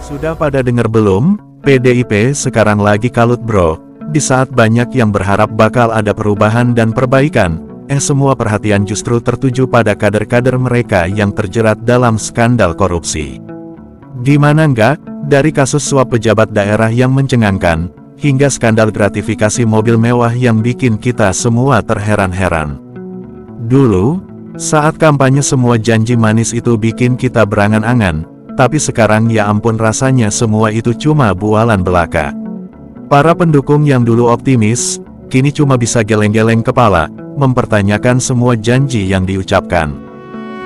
Sudah pada dengar belum? PDIP sekarang lagi kalut bro. Di saat banyak yang berharap bakal ada perubahan dan perbaikan, semua perhatian justru tertuju pada kader-kader mereka yang terjerat dalam skandal korupsi. Gimana enggak? Dari kasus suap pejabat daerah yang mencengangkan, hingga skandal gratifikasi mobil mewah yang bikin kita semua terheran-heran. Dulu, saat kampanye semua janji manis itu bikin kita berangan-angan, tapi sekarang ya ampun rasanya semua itu cuma bualan belaka. Para pendukung yang dulu optimis, kini cuma bisa geleng-geleng kepala, mempertanyakan semua janji yang diucapkan.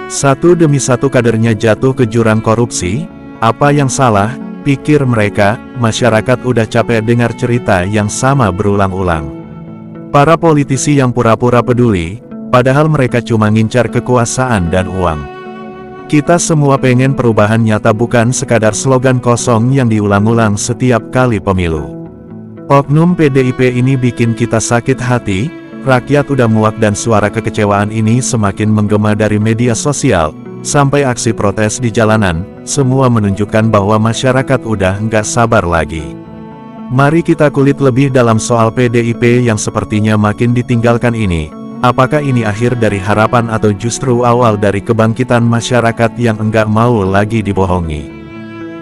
Satu demi satu kadernya jatuh ke jurang korupsi. Apa yang salah, pikir mereka, masyarakat udah capek dengar cerita yang sama berulang-ulang. Para politisi yang pura-pura peduli, padahal mereka cuma ngincar kekuasaan dan uang. Kita semua pengen perubahan nyata bukan sekadar slogan kosong yang diulang-ulang setiap kali pemilu. Oknum PDIP ini bikin kita sakit hati, rakyat udah muak dan suara kekecewaan ini semakin menggema dari media sosial, sampai aksi protes di jalanan, semua menunjukkan bahwa masyarakat udah nggak sabar lagi. Mari kita kulik lebih dalam soal PDIP yang sepertinya makin ditinggalkan ini. Apakah ini akhir dari harapan atau justru awal dari kebangkitan masyarakat yang enggak mau lagi dibohongi?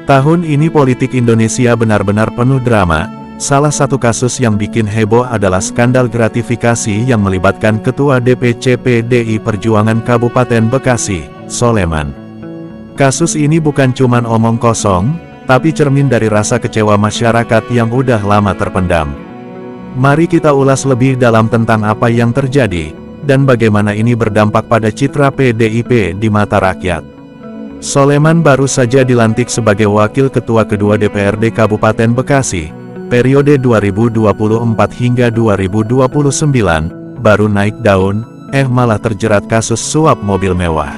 Tahun ini politik Indonesia benar-benar penuh drama. Salah satu kasus yang bikin heboh adalah skandal gratifikasi yang melibatkan Ketua DPC PDI Perjuangan Kabupaten Bekasi, Soleman. Kasus ini bukan cuman omong kosong, tapi cermin dari rasa kecewa masyarakat yang udah lama terpendam. Mari kita ulas lebih dalam tentang apa yang terjadi, dan bagaimana ini berdampak pada citra PDIP di mata rakyat. Soleman baru saja dilantik sebagai Wakil Ketua kedua DPRD Kabupaten Bekasi, periode 2024 hingga 2029, baru naik daun, malah terjerat kasus suap mobil mewah.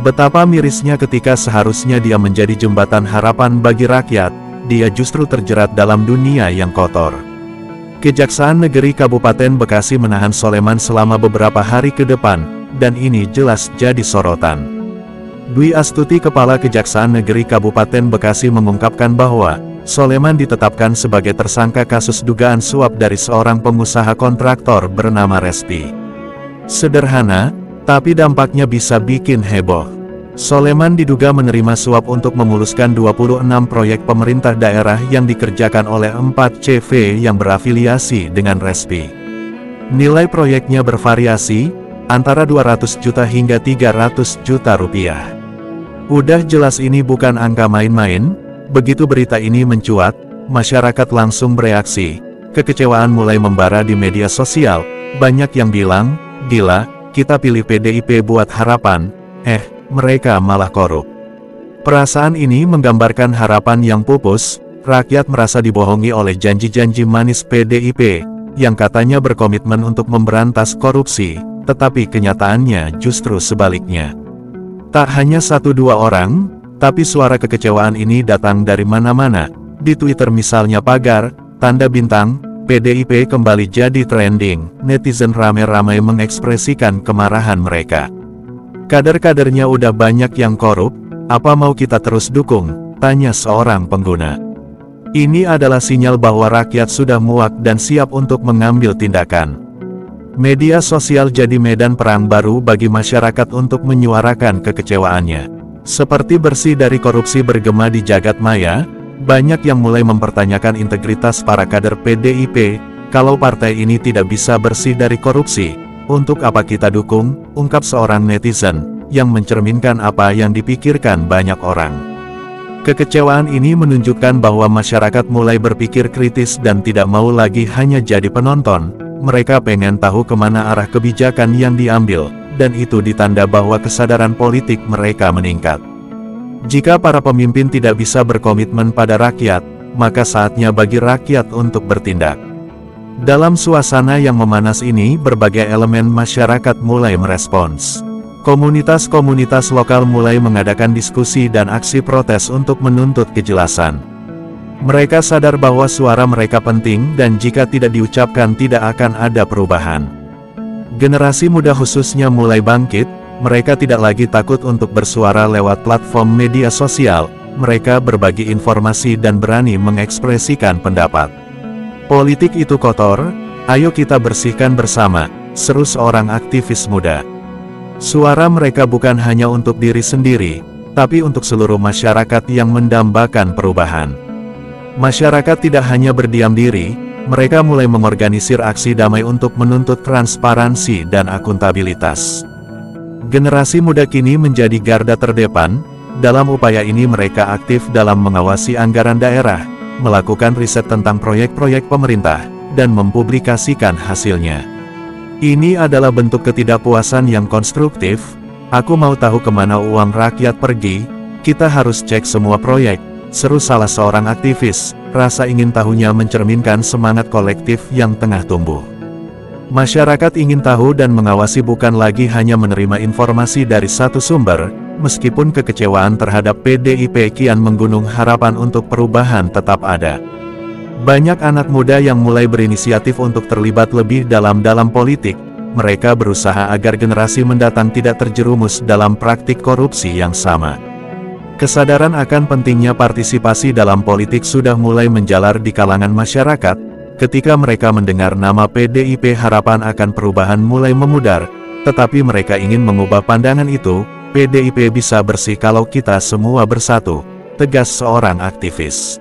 Betapa mirisnya ketika seharusnya dia menjadi jembatan harapan bagi rakyat, dia justru terjerat dalam dunia yang kotor. Kejaksaan Negeri Kabupaten Bekasi menahan Soleman selama beberapa hari ke depan, dan ini jelas jadi sorotan. Dwi Astuti Kepala Kejaksaan Negeri Kabupaten Bekasi mengungkapkan bahwa Soleman ditetapkan sebagai tersangka kasus dugaan suap dari seorang pengusaha kontraktor bernama Respi. Sederhana, tapi dampaknya bisa bikin heboh. Soleman diduga menerima suap untuk memuluskan 26 proyek pemerintah daerah yang dikerjakan oleh 4 CV yang berafiliasi dengan Respi. Nilai proyeknya bervariasi, antara 200 juta hingga 300 juta rupiah. Udah jelas ini bukan angka main-main. Begitu berita ini mencuat, masyarakat langsung bereaksi. Kekecewaan mulai membara di media sosial. Banyak yang bilang, gila, kita pilih PDIP buat harapan, mereka malah korup. Perasaan ini menggambarkan harapan yang pupus. Rakyat merasa dibohongi oleh janji-janji manis PDIP, yang katanya berkomitmen untuk memberantas korupsi, tetapi kenyataannya justru sebaliknya. Tak hanya 1-2 orang, tapi suara kekecewaan ini datang dari mana-mana. Di Twitter misalnya pagar, tanda bintang, PDIP kembali jadi trending. Netizen ramai-ramai mengekspresikan kemarahan mereka. Kader-kadernya udah banyak yang korup, apa mau kita terus dukung? Tanya seorang pengguna. Ini adalah sinyal bahwa rakyat sudah muak dan siap untuk mengambil tindakan. Media sosial jadi medan perang baru bagi masyarakat untuk menyuarakan kekecewaannya. Seperti bersih dari korupsi bergema di jagat maya, banyak yang mulai mempertanyakan integritas para kader PDIP. Kalau partai ini tidak bisa bersih dari korupsi, untuk apa kita dukung? Ungkap seorang netizen, yang mencerminkan apa yang dipikirkan banyak orang. Kekecewaan ini menunjukkan bahwa masyarakat mulai berpikir kritis dan tidak mau lagi hanya jadi penonton. Mereka pengen tahu kemana arah kebijakan yang diambil, dan itu ditanda bahwa kesadaran politik mereka meningkat. Jika para pemimpin tidak bisa berkomitmen pada rakyat, maka saatnya bagi rakyat untuk bertindak. Dalam suasana yang memanas ini, berbagai elemen masyarakat mulai merespons. Komunitas-komunitas lokal mulai mengadakan diskusi dan aksi protes untuk menuntut kejelasan. Mereka sadar bahwa suara mereka penting dan jika tidak diucapkan tidak akan ada perubahan. Generasi muda khususnya mulai bangkit, mereka tidak lagi takut untuk bersuara lewat platform media sosial, mereka berbagi informasi dan berani mengekspresikan pendapat. Politik itu kotor, ayo kita bersihkan bersama, seru seorang aktivis muda. Suara mereka bukan hanya untuk diri sendiri, tapi untuk seluruh masyarakat yang mendambakan perubahan. Masyarakat tidak hanya berdiam diri, mereka mulai mengorganisir aksi damai untuk menuntut transparansi dan akuntabilitas. Generasi muda kini menjadi garda terdepan. Dalam upaya ini mereka aktif dalam mengawasi anggaran daerah, melakukan riset tentang proyek-proyek pemerintah, dan mempublikasikan hasilnya. Ini adalah bentuk ketidakpuasan yang konstruktif. Aku mau tahu kemana uang rakyat pergi, kita harus cek semua proyek, seru salah seorang aktivis. Rasa ingin tahunya mencerminkan semangat kolektif yang tengah tumbuh. Masyarakat ingin tahu dan mengawasi bukan lagi hanya menerima informasi dari satu sumber. Meskipun kekecewaan terhadap PDIP kian menggunung, harapan untuk perubahan tetap ada. Banyak anak muda yang mulai berinisiatif untuk terlibat lebih dalam politik. Mereka berusaha agar generasi mendatang tidak terjerumus dalam praktik korupsi yang sama. Kesadaran akan pentingnya partisipasi dalam politik sudah mulai menjalar di kalangan masyarakat. Ketika mereka mendengar nama PDIP, harapan akan perubahan mulai memudar. Tetapi mereka ingin mengubah pandangan itu. PDIP bisa bersih kalau kita semua bersatu, tegas seorang aktivis.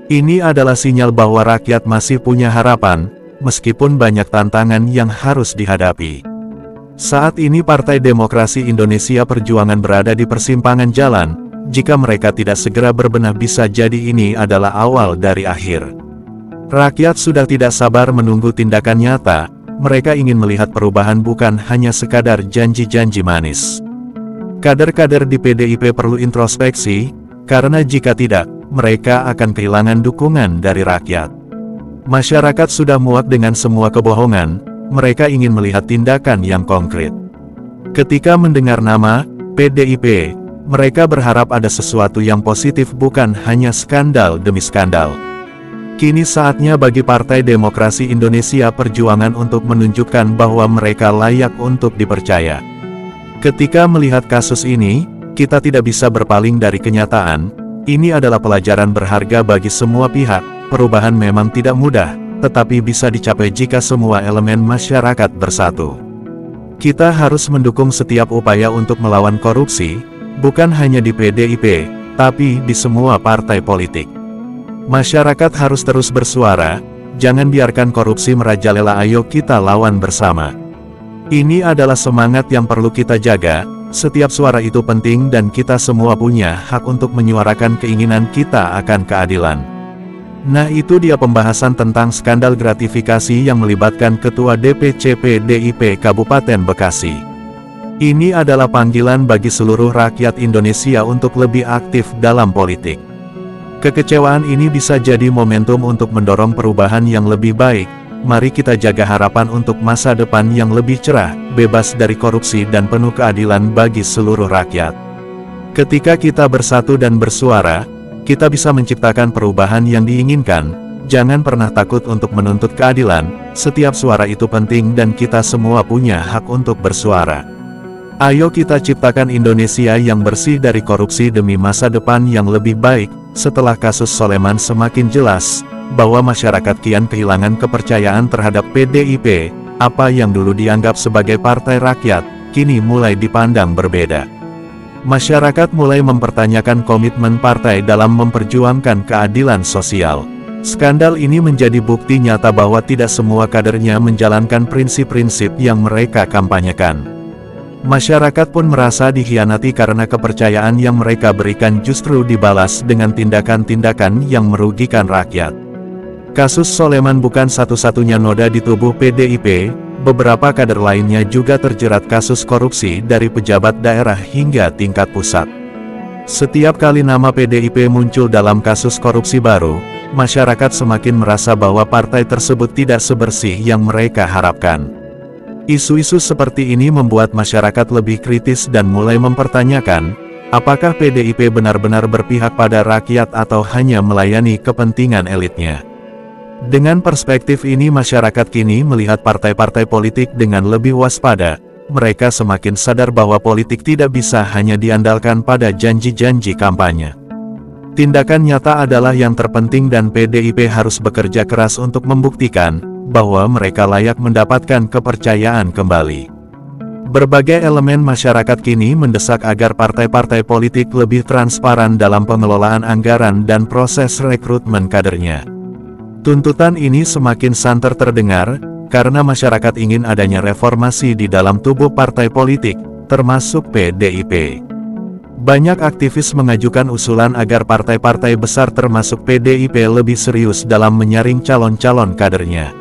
Ini adalah sinyal bahwa rakyat masih punya harapan, meskipun banyak tantangan yang harus dihadapi. Saat ini Partai Demokrasi Indonesia Perjuangan berada di persimpangan jalan. Jika mereka tidak segera berbenah, bisa jadi ini adalah awal dari akhir. Rakyat sudah tidak sabar menunggu tindakan nyata. Mereka ingin melihat perubahan, bukan hanya sekadar janji-janji manis. Kader-kader di PDIP perlu introspeksi, karena jika tidak, mereka akan kehilangan dukungan dari rakyat. Masyarakat sudah muak dengan semua kebohongan, mereka ingin melihat tindakan yang konkret. Ketika mendengar nama PDIP, mereka berharap ada sesuatu yang positif, bukan hanya skandal demi skandal. Kini saatnya bagi Partai Demokrasi Indonesia Perjuangan untuk menunjukkan bahwa mereka layak untuk dipercaya. Ketika melihat kasus ini, kita tidak bisa berpaling dari kenyataan. Ini adalah pelajaran berharga bagi semua pihak. Perubahan memang tidak mudah, tetapi bisa dicapai jika semua elemen masyarakat bersatu. Kita harus mendukung setiap upaya untuk melawan korupsi, bukan hanya di PDIP, tapi di semua partai politik. Masyarakat harus terus bersuara, jangan biarkan korupsi merajalela, ayo kita lawan bersama. Ini adalah semangat yang perlu kita jaga. Setiap suara itu penting dan kita semua punya hak untuk menyuarakan keinginan kita akan keadilan. Nah, itu dia pembahasan tentang skandal gratifikasi yang melibatkan Ketua DPC PDIP Kabupaten Bekasi. Ini adalah panggilan bagi seluruh rakyat Indonesia untuk lebih aktif dalam politik. Kekecewaan ini bisa jadi momentum untuk mendorong perubahan yang lebih baik. Mari kita jaga harapan untuk masa depan yang lebih cerah, bebas dari korupsi dan penuh keadilan bagi seluruh rakyat. Ketika kita bersatu dan bersuara, kita bisa menciptakan perubahan yang diinginkan. Jangan pernah takut untuk menuntut keadilan, setiap suara itu penting dan kita semua punya hak untuk bersuara. Ayo kita ciptakan Indonesia yang bersih dari korupsi demi masa depan yang lebih baik. Setelah kasus Soleman semakin jelas bahwa masyarakat kian kehilangan kepercayaan terhadap PDIP, apa yang dulu dianggap sebagai partai rakyat, kini mulai dipandang berbeda. Masyarakat mulai mempertanyakan komitmen partai dalam memperjuangkan keadilan sosial. Skandal ini menjadi bukti nyata bahwa tidak semua kadernya menjalankan prinsip-prinsip yang mereka kampanyekan. Masyarakat pun merasa dikhianati karena kepercayaan yang mereka berikan justru dibalas dengan tindakan-tindakan yang merugikan rakyat. Kasus Soleman bukan satu-satunya noda di tubuh PDIP, beberapa kader lainnya juga terjerat kasus korupsi dari pejabat daerah hingga tingkat pusat. Setiap kali nama PDIP muncul dalam kasus korupsi baru, masyarakat semakin merasa bahwa partai tersebut tidak sebersih yang mereka harapkan. Isu-isu seperti ini membuat masyarakat lebih kritis dan mulai mempertanyakan, apakah PDIP benar-benar berpihak pada rakyat atau hanya melayani kepentingan elitnya. Dengan perspektif ini masyarakat kini melihat partai-partai politik dengan lebih waspada. Mereka semakin sadar bahwa politik tidak bisa hanya diandalkan pada janji-janji kampanye. Tindakan nyata adalah yang terpenting dan PDIP harus bekerja keras untuk membuktikan bahwa mereka layak mendapatkan kepercayaan kembali. Berbagai elemen masyarakat kini mendesak agar partai-partai politik lebih transparan dalam pengelolaan anggaran dan proses rekrutmen kadernya. Tuntutan ini semakin santer terdengar, karena masyarakat ingin adanya reformasi di dalam tubuh partai politik, termasuk PDIP. Banyak aktivis mengajukan usulan agar partai-partai besar termasuk PDIP lebih serius dalam menyaring calon-calon kadernya.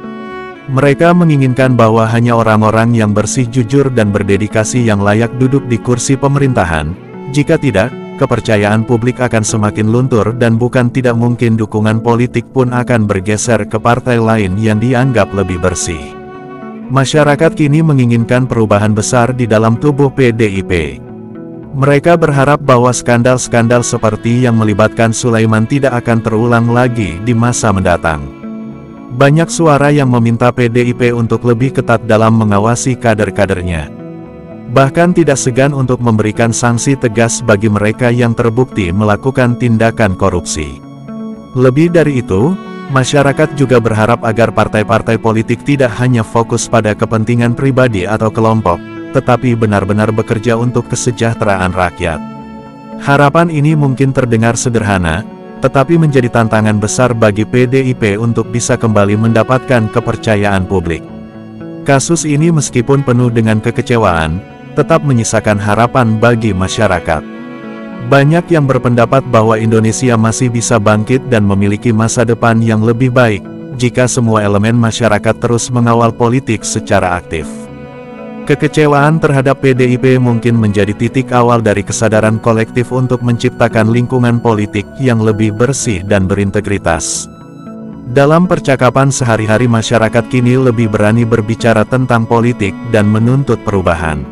Mereka menginginkan bahwa hanya orang-orang yang bersih, jujur dan berdedikasi yang layak duduk di kursi pemerintahan. Jika tidak, kepercayaan publik akan semakin luntur dan bukan tidak mungkin dukungan politik pun akan bergeser ke partai lain yang dianggap lebih bersih. Masyarakat kini menginginkan perubahan besar di dalam tubuh PDIP. Mereka berharap bahwa skandal-skandal seperti yang melibatkan Sulaiman tidak akan terulang lagi di masa mendatang. Banyak suara yang meminta PDIP untuk lebih ketat dalam mengawasi kader-kadernya. Bahkan tidak segan untuk memberikan sanksi tegas bagi mereka yang terbukti melakukan tindakan korupsi. Lebih dari itu, masyarakat juga berharap agar partai-partai politik tidak hanya fokus pada kepentingan pribadi atau kelompok, tetapi benar-benar bekerja untuk kesejahteraan rakyat. Harapan ini mungkin terdengar sederhana, tetapi menjadi tantangan besar bagi PDIP untuk bisa kembali mendapatkan kepercayaan publik. Kasus ini meskipun penuh dengan kekecewaan, tetap menyisakan harapan bagi masyarakat. Banyak yang berpendapat bahwa Indonesia masih bisa bangkit dan memiliki masa depan yang lebih baik, jika semua elemen masyarakat terus mengawal politik secara aktif. Kekecewaan terhadap PDIP mungkin menjadi titik awal dari kesadaran kolektif untuk menciptakan lingkungan politik yang lebih bersih dan berintegritas. Dalam percakapan sehari-hari, masyarakat kini lebih berani berbicara tentang politik dan menuntut perubahan.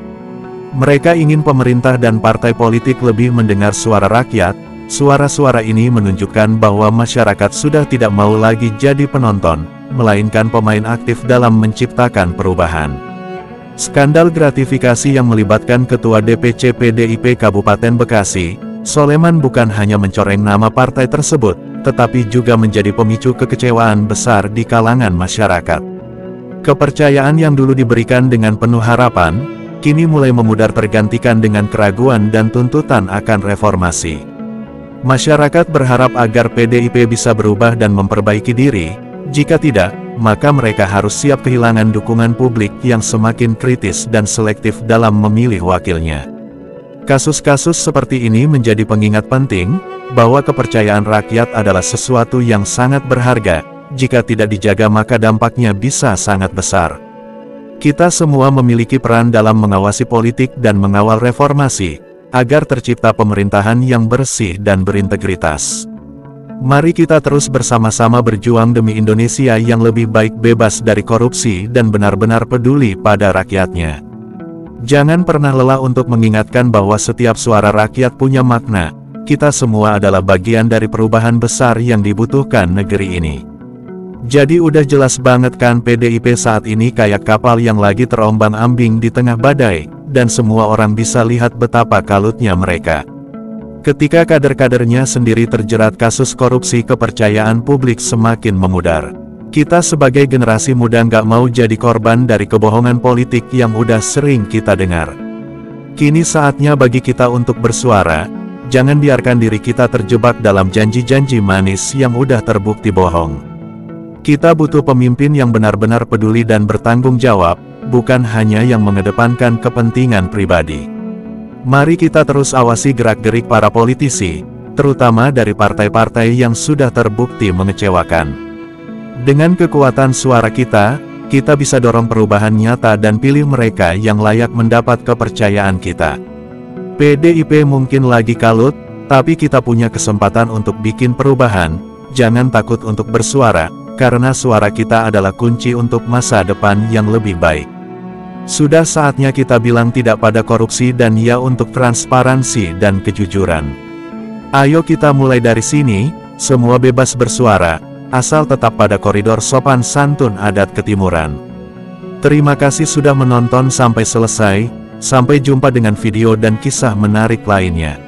Mereka ingin pemerintah dan partai politik lebih mendengar suara rakyat. Suara-suara ini menunjukkan bahwa masyarakat sudah tidak mau lagi jadi penonton, melainkan pemain aktif dalam menciptakan perubahan. Skandal gratifikasi yang melibatkan Ketua DPC PDIP Kabupaten Bekasi, Sulaiman, bukan hanya mencoreng nama partai tersebut, tetapi juga menjadi pemicu kekecewaan besar di kalangan masyarakat. Kepercayaan yang dulu diberikan dengan penuh harapan, kini mulai memudar tergantikan dengan keraguan dan tuntutan akan reformasi. Masyarakat berharap agar PDIP bisa berubah dan memperbaiki diri. Jika tidak, maka mereka harus siap kehilangan dukungan publik yang semakin kritis dan selektif dalam memilih wakilnya. Kasus-kasus seperti ini menjadi pengingat penting, bahwa kepercayaan rakyat adalah sesuatu yang sangat berharga. Jika tidak dijaga maka dampaknya bisa sangat besar. Kita semua memiliki peran dalam mengawasi politik dan mengawal reformasi, agar tercipta pemerintahan yang bersih dan berintegritas. Mari kita terus bersama-sama berjuang demi Indonesia yang lebih baik, bebas dari korupsi dan benar-benar peduli pada rakyatnya. Jangan pernah lelah untuk mengingatkan bahwa setiap suara rakyat punya makna. Kita semua adalah bagian dari perubahan besar yang dibutuhkan negeri ini. Jadi udah jelas banget kan, PDIP saat ini kayak kapal yang lagi terombang-ambing di tengah badai, dan semua orang bisa lihat betapa kalutnya mereka. Ketika kader-kadernya sendiri terjerat kasus korupsi, kepercayaan publik semakin memudar. Kita sebagai generasi muda nggak mau jadi korban dari kebohongan politik yang udah sering kita dengar. Kini saatnya bagi kita untuk bersuara. Jangan biarkan diri kita terjebak dalam janji-janji manis yang udah terbukti bohong. Kita butuh pemimpin yang benar-benar peduli dan bertanggung jawab, bukan hanya yang mengedepankan kepentingan pribadi. Mari kita terus awasi gerak-gerik para politisi, terutama dari partai-partai yang sudah terbukti mengecewakan. Dengan kekuatan suara kita bisa dorong perubahan nyata dan pilih mereka yang layak mendapat kepercayaan kita. PDIP mungkin lagi kalut, tapi kita punya kesempatan untuk bikin perubahan. Jangan takut untuk bersuara, karena suara kita adalah kunci untuk masa depan yang lebih baik. Sudah saatnya kita bilang tidak pada korupsi dan ya untuk transparansi dan kejujuran. Ayo kita mulai dari sini, semua bebas bersuara, asal tetap pada koridor sopan santun adat ketimuran. Terima kasih sudah menonton sampai selesai, sampai jumpa dengan video dan kisah menarik lainnya.